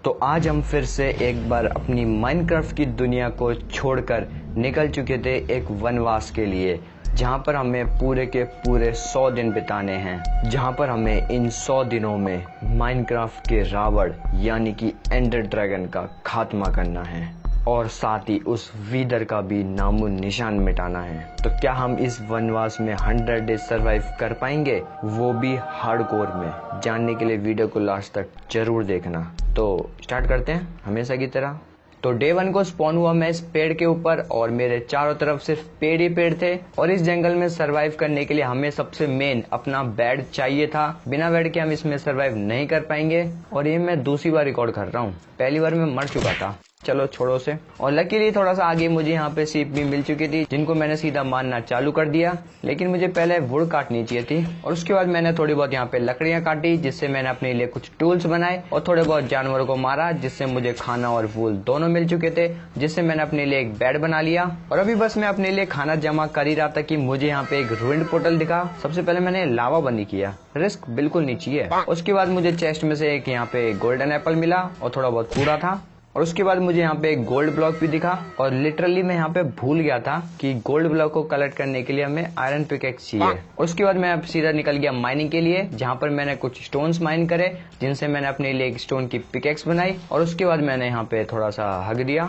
तो आज हम फिर से एक बार अपनी माइनक्राफ्ट की दुनिया को छोड़कर निकल चुके थे एक वनवास के लिए, जहां पर हमें पूरे के पूरे 100 दिन बिताने हैं, जहां पर हमें इन 100 दिनों में माइनक्राफ्ट के रावण यानी कि एंडर ड्रैगन का खात्मा करना है और साथ ही उस वीदर का भी नामो निशान मिटाना है। तो क्या हम इस वनवास में 100 डेज सरवाइव कर पाएंगे, वो भी हार्डकोर में? जानने के लिए वीडियो को लास्ट तक जरूर देखना। तो स्टार्ट करते हैं हमेशा की तरह। तो डे 1 को स्पॉन हुआ मैं इस पेड़ के ऊपर और मेरे चारों तरफ सिर्फ पेड़ ही पेड़ थे और इस जंगल में सरवाइव करने के लिए हमें सबसे मेन अपना बेड चाहिए था। बिना बेड के हम इसमें सरवाइव नहीं कर पाएंगे और ये मैं दूसरी बार रिकॉर्ड कर रहा हूँ, पहली बार मैं मर चुका था। चलो छोड़ो से। और लकीली थोड़ा सा आगे मुझे यहाँ पे सीप भी मिल चुकी थी जिनको मैंने सीधा मारना चालू कर दिया, लेकिन मुझे पहले वुड काटनी चाहिए थी और उसके बाद मैंने थोड़ी बहुत यहाँ पे लकड़ियां काटी जिससे मैंने अपने लिए कुछ टूल्स बनाए और थोड़े बहुत जानवरों को मारा जिससे मुझे खाना और वूल दोनों मिल चुके थे, जिससे मैंने अपने लिए एक बेड बना लिया। और अभी बस मैं अपने लिए खाना जमा कर ही रहा था कि मुझे यहाँ पे एक रूइंड पोर्टल दिखा। सबसे पहले मैंने लावा बंदी किया, रिस्क बिल्कुल नहीं चाहिए। उसके बाद मुझे चेस्ट में से एक यहाँ पे गोल्डन एप्पल मिला और थोड़ा बहुत कूड़ा था और उसके बाद मुझे यहाँ पे एक गोल्ड ब्लॉक भी दिखा और लिटरली मैं यहाँ पे भूल गया था कि गोल्ड ब्लॉक को कलेक्ट करने के लिए हमें आयरन पिकेक्स चाहिए। उसके बाद मैं अब सीधा निकल गया माइनिंग के लिए, जहाँ पर मैंने कुछ स्टोन्स माइन करे जिनसे मैंने अपने लिए एक स्टोन की पिकेक्स बनाई और उसके बाद मैंने यहाँ पे थोड़ा सा हग दिया।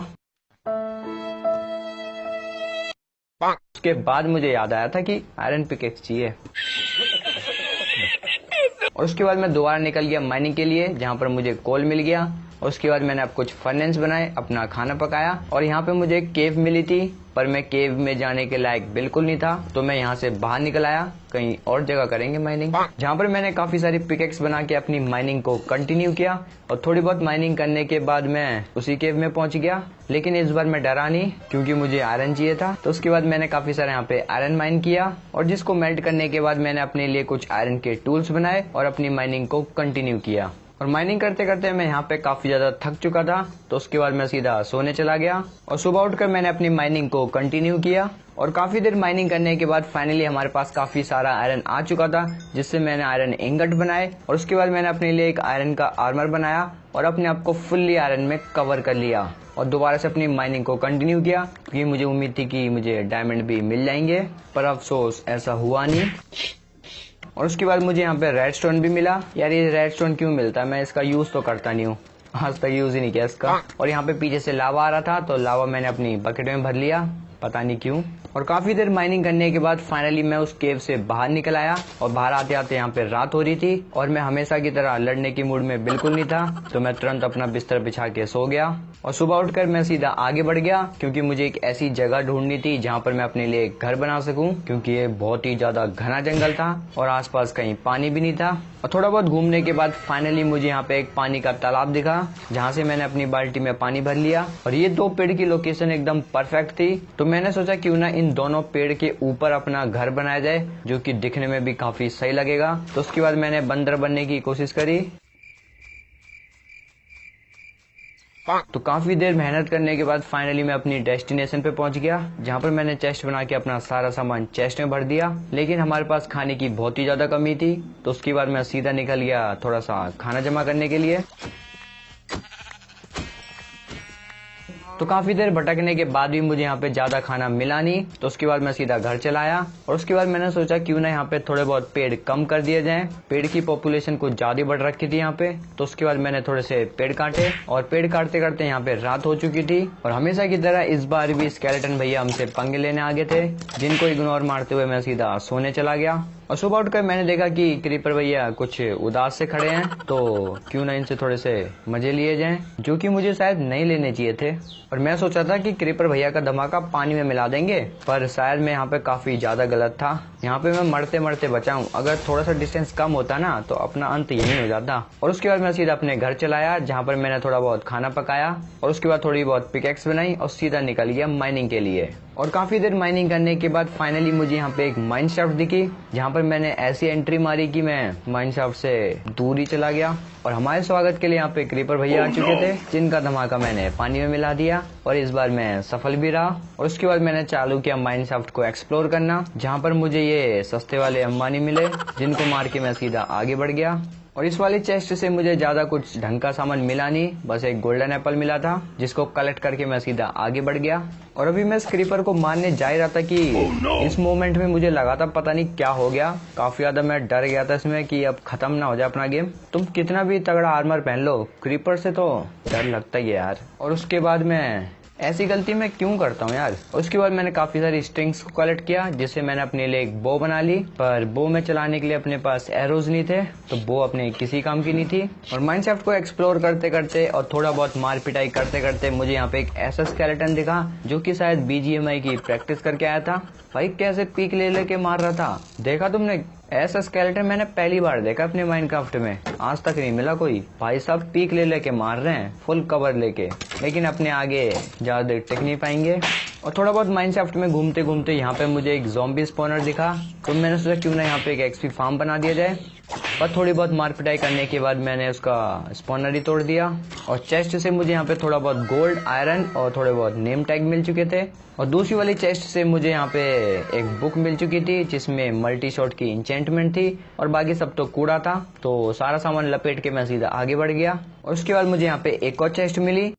उसके बाद मुझे याद आया था कि आयरन पिकेक्स चाहिए और उसके बाद मैं दोबारा निकल गया माइनिंग के लिए, जहाँ पर मुझे कोल मिल गया। उसके बाद मैंने अब कुछ फर्नेस बनाए, अपना खाना पकाया और यहाँ पे मुझे एक केव मिली थी, पर मैं केव में जाने के लायक बिल्कुल नहीं था, तो मैं यहाँ से बाहर निकल आया। कहीं और जगह करेंगे माइनिंग, जहाँ पर मैंने काफी सारी पिकेक्स बना के अपनी माइनिंग को कंटिन्यू किया और थोड़ी बहुत माइनिंग करने के बाद मैं उसी केव में पहुंच गया। लेकिन इस बार मैं डरा नहीं क्योंकि मुझे आयरन चाहिए था। तो उसके बाद मैंने काफी सारे यहाँ पे आयरन माइन किया और जिसको मेल्ट करने के बाद मैंने अपने लिए कुछ आयरन के टूल्स बनाए और अपनी माइनिंग को कंटिन्यू किया। और माइनिंग करते करते मैं यहाँ पे काफी ज्यादा थक चुका था, तो उसके बाद मैं सीधा सोने चला गया और सुबह उठकर मैंने अपनी माइनिंग को कंटिन्यू किया। और काफी देर माइनिंग करने के बाद फाइनली हमारे पास काफी सारा आयरन आ चुका था, जिससे मैंने आयरन इंगट बनाए और उसके बाद मैंने अपने लिए एक आयरन का आर्मर बनाया और अपने आप को फुल्ली आयरन में कवर कर लिया और दोबारा से अपनी माइनिंग को कंटिन्यू किया, क्योंकि मुझे उम्मीद थी कि मुझे डायमंड भी मिल जाएंगे, पर अफसोस ऐसा हुआ नहीं। और उसके बाद मुझे यहाँ पे रेडस्टोन भी मिला। यार ये रेडस्टोन क्यों मिलता है, मैं इसका यूज तो करता नहीं हूँ, आज तक यूज ही नहीं किया इसका। और यहाँ पे पीछे से लावा आ रहा था, तो लावा मैंने अपनी बकेट में भर लिया, पता नहीं क्यों। और काफी देर माइनिंग करने के बाद फाइनली मैं उस केव से बाहर निकल आया और बाहर आते आते यहाँ पे रात हो रही थी और मैं हमेशा की तरह लड़ने की मूड में बिल्कुल नहीं था, तो मैं तुरंत अपना बिस्तर बिछा के सो गया। और सुबह उठकर मैं सीधा आगे बढ़ गया क्योंकि मुझे एक ऐसी जगह ढूंढनी थी जहाँ पर मैं अपने लिए एक घर बना सकूं, क्योंकि ये बहुत ही ज्यादा घना जंगल था और आसपास कहीं पानी भी नहीं था। और थोड़ा बहुत घूमने के बाद फाइनली मुझे यहाँ पे एक पानी का तालाब दिखा, जहाँ से मैंने अपनी बाल्टी में पानी भर लिया और ये दो पेड़ की लोकेशन एकदम परफेक्ट थी। तो मैंने सोचा क्यों ना इन दोनों पेड़ के ऊपर अपना घर बनाया जाए, जो कि दिखने में भी काफी सही लगेगा। तो उसके बाद मैंने बंदर बनने की कोशिश करी। तो काफी देर मेहनत करने के बाद फाइनली मैं अपनी डेस्टिनेशन पे पहुंच गया, जहां पर मैंने चेस्ट बना के अपना सारा सामान चेस्ट में भर दिया। लेकिन हमारे पास खाने की बहुत ही ज्यादा कमी थी, तो उसके बाद मैं सीधा निकल गया थोड़ा सा खाना जमा करने के लिए। तो काफी देर भटकने के बाद भी मुझे यहाँ पे ज्यादा खाना मिला नहीं, तो उसके बाद मैं सीधा घर चला आया और उसके बाद मैंने सोचा क्यों ना यहाँ पे थोड़े बहुत पेड़ कम कर दिए जाएं। पेड़ की पॉपुलेशन कुछ ज्यादा बढ़ रखी थी यहाँ पे, तो उसके बाद मैंने थोड़े से पेड़ काटे और पेड़ काटते काटते यहाँ पे रात हो चुकी थी। और हमेशा की तरह इस बार भी स्केलेटन भैया हमसे पंगे लेने आ गए थे, जिनको इग्नोर मारते हुए मैं सीधा सोने चला गया। और सुबह उठकर मैंने देखा कि क्रीपर भैया कुछ उदास से खड़े हैं, तो क्यों ना इनसे थोड़े से मजे लिए जाएं, जो कि मुझे शायद नहीं लेने चाहिए थे। और मैं सोचा था कि क्रीपर भैया का धमाका पानी में मिला देंगे, पर शायद मैं यहाँ पे काफी ज्यादा गलत था। यहाँ पे मैं मरते मरते बचा हूँ, अगर थोड़ा सा डिस्टेंस कम होता ना तो अपना अंत यही हो जाता। और उसके बाद मैं सीधा अपने घर चलाया, जहाँ पर मैंने थोड़ा बहुत खाना पकाया और उसके बाद थोड़ी बहुत पिकेक्स बनाई और सीधा निकल गया माइनिंग के लिए। और काफी देर माइनिंग करने के बाद फाइनली मुझे यहाँ पे एक माइन शाफ्ट दिखी, जहाँ पर मैंने ऐसी एंट्री मारी कि मैं माइन शाफ्ट से दूर ही चला गया। और हमारे स्वागत के लिए यहाँ पे क्रीपर भैया आ चुके थे, जिनका धमाका मैंने पानी में मिला दिया और इस बार मैं सफल भी रहा। और उसके बाद मैंने चालू किया माइन शाफ्ट को एक्सप्लोर करना, जहाँ पर मुझे ये सस्ते वाले अंबानी मिले, जिनको मार के मैं सीधा आगे बढ़ गया। और इस वाली चेस्ट से मुझे ज्यादा कुछ ढंग का सामान मिला नहीं, बस एक गोल्डन एप्पल मिला था जिसको कलेक्ट करके मैं सीधा आगे बढ़ गया। और अभी मैं इस क्रीपर को मारने जा ही रहा था कि इस मोमेंट में मुझे लगा था पता नहीं क्या हो गया। काफी ज्यादा मैं डर गया था इसमें कि अब खत्म ना हो जाए अपना गेम। तुम कितना भी तगड़ा आर्मर पहन लो, क्रीपर से तो डर लगता ही है यार। और उसके बाद मैं ऐसी गलती मैं क्यों करता हूँ यार। उसके बाद मैंने काफी सारी स्ट्रिंग्स को कलेक्ट किया जिससे मैंने अपने लिए एक बो बना ली, पर बो में चलाने के लिए अपने पास एरोज नहीं थे, तो बो अपने किसी काम की नहीं थी। और माइनक्राफ्ट को एक्सप्लोर करते करते और थोड़ा बहुत मार पिटाई करते करते मुझे यहाँ पे एक ऐसा स्केलेटन दिखा जो कि शायद BGMI की प्रैक्टिस करके आया था। भाई कैसे पीक ले लेके मार रहा था, देखा तुमने? ऐसा स्केलेटन मैंने पहली बार देखा अपने माइनक्राफ्ट में, आज तक नहीं मिला कोई। भाई साहब पीक ले लेके मार रहे हैं फुल कवर लेके, लेकिन अपने आगे ज्यादा देर टिक नहीं पाएंगे। और थोड़ा बहुत माइनक्राफ्ट में घूमते घूमते यहाँ पे मुझे एक ज़ॉम्बी स्पॉनर दिखा, तो मैंने सोचा क्यों ना यहाँ पे एक XP फार्म बना दिया जाए। पर थोड़ी बहुत मार पिटाई करने के बाद मैंने उसका स्पॉनर ही तोड़ दिया। और चेस्ट से मुझे यहाँ पे थोड़ा बहुत गोल्ड, आयरन और थोड़े बहुत नेम टैग मिल चुके थे। और दूसरी वाली चेस्ट से मुझे यहाँ पे एक बुक मिल चुकी थी जिसमें मल्टी शॉट की इंचेंटमेंट थी, और बाकी सब तो कूड़ा था। तो सारा सामान लपेट के मैं सीधा आगे बढ़ गया। और उसके बाद मुझे यहाँ पे एक और चेस्ट मिली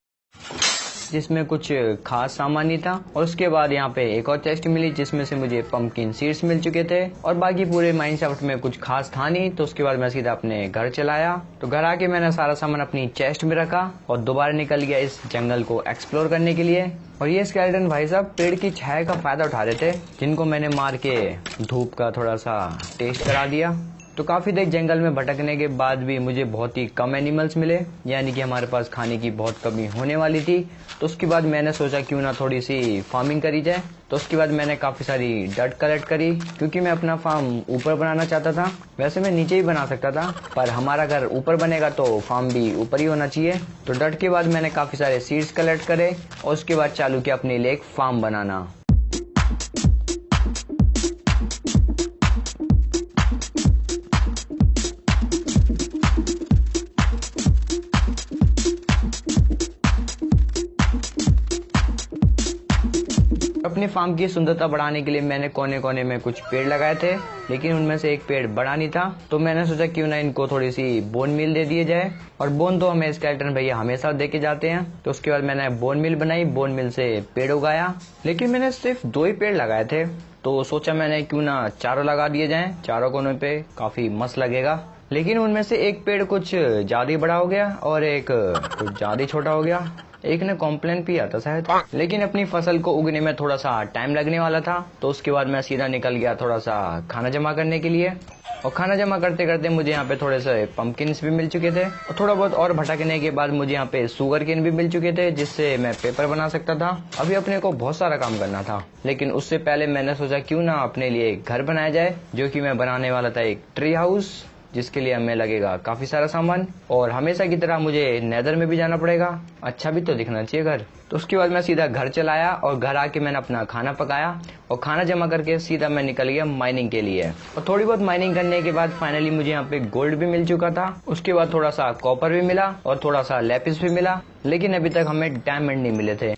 जिसमें कुछ खास सामान नहीं था। और उसके बाद यहाँ पे एक और चेस्ट मिली जिसमें से मुझे पंपकिन सीड्स मिल चुके थे, और बाकी पूरे माइनक्राफ्ट में कुछ खास था नहीं। तो उसके बाद मैं सीधा अपने घर चलाया। तो घर आके मैंने सारा सामान अपनी चेस्ट में रखा और दोबारा निकल गया इस जंगल को एक्सप्लोर करने के लिए। और ये स्केलेटन भाई साहब पेड़ की छाया का फायदा उठा रहे थे, जिनको मैंने मार के धूप का थोड़ा सा टेस्ट करा दिया। तो काफी देर जंगल में भटकने के बाद भी मुझे बहुत ही कम एनिमल्स मिले, यानी कि हमारे पास खाने की बहुत कमी होने वाली थी। तो उसके बाद मैंने सोचा क्यों ना थोड़ी सी फार्मिंग करी जाए। तो उसके बाद मैंने काफी सारी डर्ट कलेक्ट करी, क्योंकि मैं अपना फार्म ऊपर बनाना चाहता था। वैसे मैं नीचे ही बना सकता था, पर हमारा घर ऊपर बनेगा तो फार्म भी ऊपर ही होना चाहिए। तो डर्ट के बाद मैंने काफी सारे सीड्स कलेक्ट करे और उसके बाद चालू किया अपने लिए एक फार्म बनाना। अपने फार्म की सुंदरता बढ़ाने के लिए मैंने कोने कोने में कुछ पेड़ लगाए थे, लेकिन उनमें से एक पेड़ बड़ा नहीं था। तो मैंने सोचा क्यों ना इनको थोड़ी सी बोन मिल दे दिए जाए। और बोन तो हमें स्केलेटन भैया हमेशा दे के जाते हैं। तो उसके बाद मैंने बोन मिल बनाई, बोन मिल से पेड़ उगाया, लेकिन मैंने सिर्फ 2 ही पेड़ लगाए थे। तो सोचा मैंने क्यों ना चारों लगा दिए जाए, चारों कोनों पे काफी मस्त लगेगा। लेकिन उनमें से एक पेड़ कुछ ज्यादा ही बड़ा हो गया और एक कुछ ज्यादा ही छोटा हो गया। एक ने कॉम्प्लेन किया था शायद। लेकिन अपनी फसल को उगने में थोड़ा सा टाइम लगने वाला था। तो उसके बाद मैं सीधा निकल गया थोड़ा सा खाना जमा करने के लिए। और खाना जमा करते करते मुझे यहाँ पे थोड़े से पंपकिन्स भी मिल चुके थे, और थोड़ा बहुत और भटकने के बाद मुझे यहाँ पे शुगर केन भी मिल चुके थे जिससे मैं पेपर बना सकता था। अभी अपने को बहुत सारा काम करना था, लेकिन उससे पहले मैंने सोचा क्यों ना अपने लिए एक घर बनाया जाए, जो कि मैं बनाने वाला था एक ट्री हाउस, जिसके लिए हमें लगेगा काफी सारा सामान। और हमेशा की तरह मुझे नेदर में भी जाना पड़ेगा, अच्छा भी तो दिखना चाहिए घर। तो उसके बाद मैं सीधा घर चलाया और घर आके मैंने अपना खाना पकाया और खाना जमा करके सीधा मैं निकल गया माइनिंग के लिए। और थोड़ी बहुत माइनिंग करने के बाद फाइनली मुझे यहाँ पे गोल्ड भी मिल चुका था। उसके बाद थोड़ा सा कॉपर भी मिला और थोड़ा सा लेपिस भी मिला, लेकिन अभी तक हमें डायमंड नहीं मिले थे।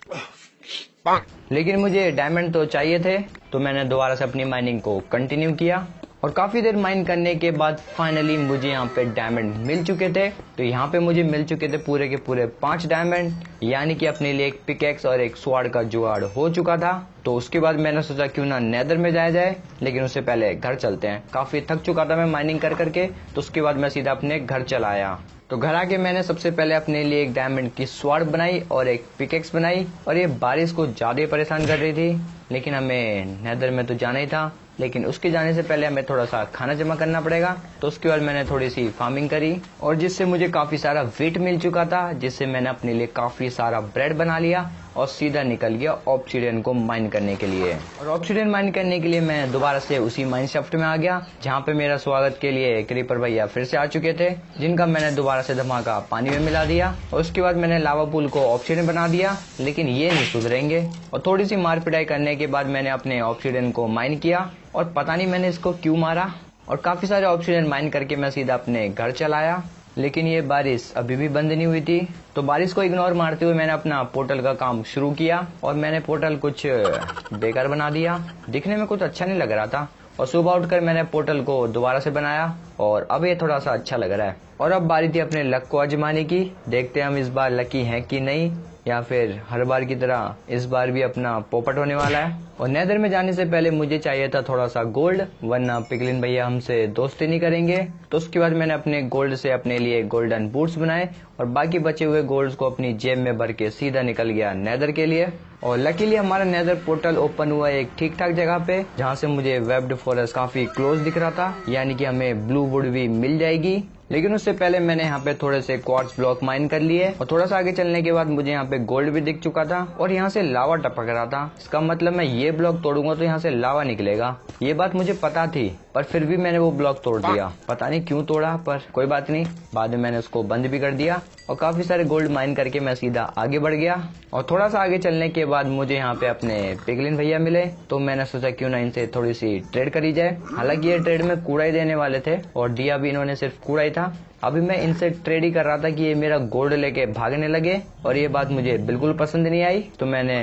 लेकिन मुझे डायमंड तो चाहिए थे, तो मैंने दोबारा से अपनी माइनिंग को कंटिन्यू किया। और काफी देर माइन करने के बाद फाइनली मुझे यहाँ पे डायमंड मिल चुके थे। तो यहाँ पे मुझे मिल चुके थे पूरे के पूरे 5 डायमंड, यानी कि अपने लिए एक पिकेक्स और एक स्वॉर्ड का जुगाड़ हो चुका था। तो उसके बाद मैंने सोचा क्यों ना नेदर में जाया जाए, लेकिन उससे पहले घर चलते हैं। काफी थक चुका था मैं माइनिंग कर करके। तो उसके बाद मैं सीधा अपने घर चला आया। तो घर आके मैंने सबसे पहले अपने लिए एक डायमंड की स्वॉर्ड बनाई और एक पिकेक्स बनाई। और ये बारिश को ज्यादा परेशान कर रही थी, लेकिन हमें नेदर में तो जाना ही था। लेकिन उसके जाने से पहले हमें थोड़ा सा खाना जमा करना पड़ेगा। तो उसके बाद मैंने थोड़ी सी फार्मिंग करी और जिससे मुझे काफी सारा वेट मिल चुका था, जिससे मैंने अपने लिए काफी सारा ब्रेड बना लिया और सीधा निकल गया ऑब्सीडियन को माइन करने के लिए। और ऑब्सीडियन माइन करने के लिए मैं दोबारा से उसी माइन शाफ्ट में आ गया, जहाँ पे मेरा स्वागत के लिए क्रीपर भैया फिर से आ चुके थे, जिनका मैंने दोबारा से धमाका पानी में मिला दिया। और उसके बाद मैंने लावा पूल को ऑब्सीडियन बना दिया, लेकिन ये नहीं सुधरेंगे। और थोड़ी सी मार पिटाई करने के बाद मैंने अपने ऑब्सीडियन को माइन किया और पता नहीं मैंने इसको क्यों मारा। और काफी सारे ऑब्सीडियन माइन करके मैं सीधा अपने घर चलाया, लेकिन ये बारिश अभी भी बंद नहीं हुई थी। तो बारिश को इग्नोर मारते हुए मैंने अपना पोर्टल का काम शुरू किया और मैंने पोर्टल कुछ बेकार बना दिया। दिखने में कुछ अच्छा नहीं लग रहा था। और सुबह उठकर मैंने पोर्टल को दोबारा से बनाया और अब ये थोड़ा सा अच्छा लग रहा है। और अब बारी थी अपने लक को आजमाने की। देखते हैं हम इस बार लकी हैं कि नहीं, या फिर हर बार की तरह इस बार भी अपना पोपट होने वाला है। और नेदर में जाने से पहले मुझे चाहिए था थोड़ा सा गोल्ड, वरना पिगलिन भैया हमसे दोस्ती नहीं करेंगे। तो उसके बाद मैंने अपने गोल्ड से अपने लिए गोल्डन बूट्स बनाए और बाकी बचे हुए गोल्ड्स को अपनी जेब में भर के सीधा निकल गया नेदर के लिए। और लकीली हमारा नेदर पोर्टल ओपन हुआ एक ठीक ठाक जगह पे, जहाँ से मुझे वेब्ड फॉरेस्ट काफी क्लोज दिख रहा था, यानी कि हमें ब्लू वुड भी मिल जाएगी। लेकिन उससे पहले मैंने यहाँ पे थोड़े से क्वार्ट्ज ब्लॉक माइन कर लिए और थोड़ा सा आगे चलने के बाद मुझे यहाँ पे गोल्ड भी दिख चुका था और यहाँ से लावा टपक रहा था। इसका मतलब मैं ये ब्लॉक तोड़ूंगा तो यहाँ से लावा निकलेगा। ये बात मुझे पता थी, पर फिर भी मैंने वो ब्लॉक तोड़ दिया। पता नहीं क्यों तोड़ा, पर कोई बात नहीं। बाद में मैंने उसको बंद भी कर दिया और काफी सारे गोल्ड माइन करके मैं सीधा आगे बढ़ गया। और थोड़ा सा आगे चलने के बाद मुझे यहाँ पे अपने पिगलिन भैया मिले, तो मैंने सोचा क्यों ना इनसे थोड़ी सी ट्रेड करी जाए। हालांकि ये ट्रेड में कूड़ा ही देने वाले थे और दिया भी इन्होंने सिर्फ कूड़ा ही था। अभी मैं इनसे ट्रेड ही कर रहा था कि ये मेरा गोल्ड लेके भागने लगे और ये बात मुझे बिल्कुल पसंद नहीं आई। तो मैंने,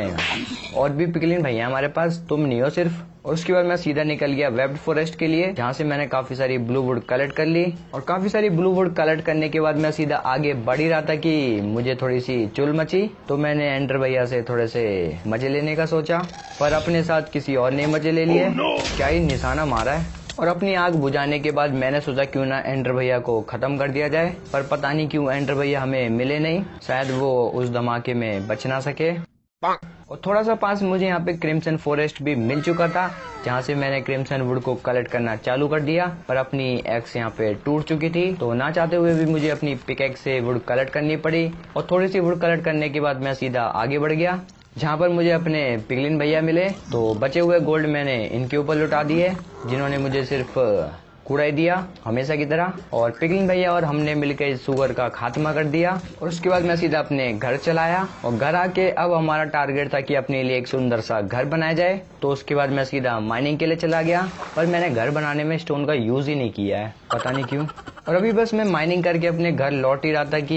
और भी पिगलिन भैया हमारे पास, तुम नहीं हो सिर्फ। और उसके बाद मैं सीधा निकल गया वेब्ड फॉरेस्ट के लिए, जहाँ से मैंने काफी सारी ब्लू वुड कलेक्ट कर ली। और काफी सारी ब्लू वुड कलेक्ट करने के बाद मैं सीधा आगे बढ़ ही रहा था कि मुझे थोड़ी सी चुल मची। तो मैंने एंडर भैया से थोड़े से मजे लेने का सोचा, पर अपने साथ किसी और ने मजे ले लिए। क्या ही निशाना मारा है। और अपनी आग बुझाने के बाद मैंने सोचा क्यों ना एंडर भैया को खत्म कर दिया जाए, पर पता नहीं क्यों एंडर भैया हमें मिले नहीं। शायद वो उस धमाके में बच ना सके। और थोड़ा सा पास मुझे यहाँ पे क्रिम्सन फॉरेस्ट भी मिल चुका था, जहाँ से मैंने क्रिम्सन वुड को कलेक्ट करना चालू कर दिया। पर अपनी एक्स यहाँ पे टूट चुकी थी, तो ना चाहते हुए भी मुझे अपनी पिकैक्स से वुड कलेक्ट करनी पड़ी। और थोड़ी सी वुड कलेक्ट करने के बाद मैं सीधा आगे बढ़ गया, जहाँ पर मुझे अपने पिगलिन भैया मिले। तो बचे हुए गोल्ड मैंने इनके ऊपर लुटा दिए, जिन्होंने मुझे सिर्फ कूड़ा ही दिया हमेशा की तरह। और पिगलिन भैया और हमने मिलकर इस सुअर का खात्मा कर दिया। और उसके बाद मैं सीधा अपने घर चला आया और घर आके अब हमारा टारगेट था कि अपने लिए एक सुंदर सा घर बनाया जाए। तो उसके बाद मैं सीधा माइनिंग के लिए चला गया, पर मैंने घर बनाने में स्टोन का यूज ही नहीं किया है, पता नहीं क्यों। और अभी बस मैं माइनिंग करके अपने घर लौट ही रहा था कि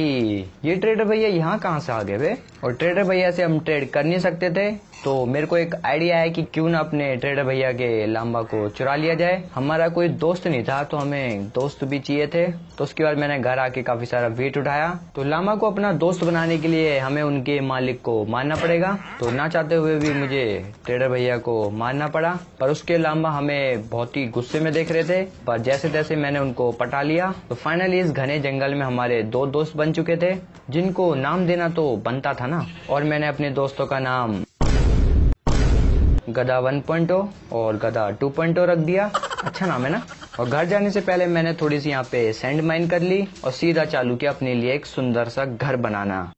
ये ट्रेडर भैया यहाँ कहाँ से आ गए वे। और ट्रेडर भैया से हम ट्रेड कर नहीं सकते थे, तो मेरे को एक आइडिया है कि क्यों ना अपने ट्रेडर भैया के लांबा को चुरा लिया जाए। हमारा कोई दोस्त नहीं था, तो हमें दोस्त भी चाहिए थे। तो उसके बाद मैंने घर आके काफी सारा वेट उठाया। तो लामा को अपना दोस्त बनाने के लिए हमें उनके मालिक को मारना पड़ेगा। तो ना चाहते हुए भी मुझे ट्रेडर भैया को मारना पड़ा, पर उसके लामा हमें बहुत ही गुस्से में देख रहे थे। पर जैसे तैसे मैंने उनको पटा लिया। तो फाइनली इस घने जंगल में हमारे दो दोस्त बन चुके थे, जिनको नाम देना तो बनता था ना। और मैंने अपने दोस्तों का नाम गधा 1.0 और गधा 2.0 रख दिया। अच्छा नाम है ना। और घर जाने से पहले मैंने थोड़ी सी यहाँ पे सैंड माइन कर ली और सीधा चालू किया अपने लिए एक सुंदर सा घर बनाना।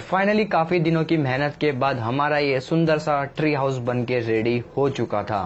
फाइनली काफी दिनों की मेहनत के बाद हमारा ये सुंदर सा ट्री हाउस बनके रेडी हो चुका था।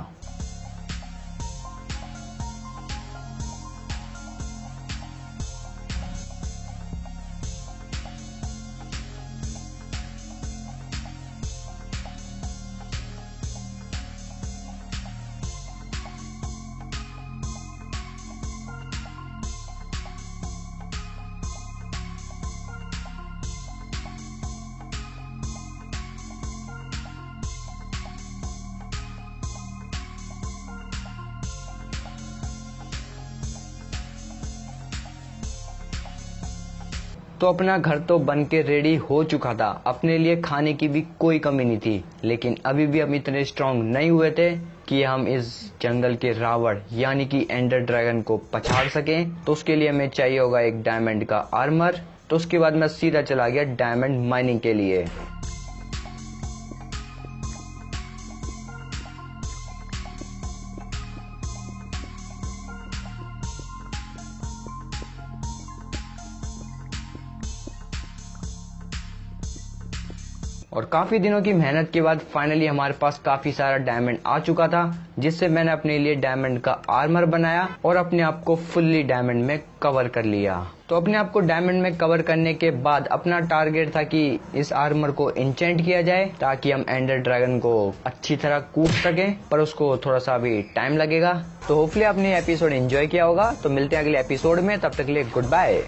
तो अपना घर तो बन के रेडी हो चुका था, अपने लिए खाने की भी कोई कमी नहीं थी। लेकिन अभी भी हम इतने स्ट्रांग नहीं हुए थे कि हम इस जंगल के रावण यानी कि एंडर ड्रैगन को पछाड़ सकें। तो उसके लिए हमें चाहिए होगा एक डायमंड का आर्मर। तो उसके बाद मैं सीधा चला गया डायमंड माइनिंग के लिए। और काफी दिनों की मेहनत के बाद फाइनली हमारे पास काफी सारा डायमंड आ चुका था, जिससे मैंने अपने लिए डायमंड का आर्मर बनाया और अपने आप को फुल्ली डायमंड में कवर कर लिया। तो अपने आप को डायमंड में कवर करने के बाद अपना टारगेट था कि इस आर्मर को इंचेंट किया जाए ताकि हम एंडर ड्रैगन को अच्छी तरह कूद सके, पर उसको थोड़ा सा अभी टाइम लगेगा। तो होपफुली आपने एपिसोड एंजॉय किया होगा। तो मिलते हैं अगले एपिसोड में, तब तक के लिए गुड बाय।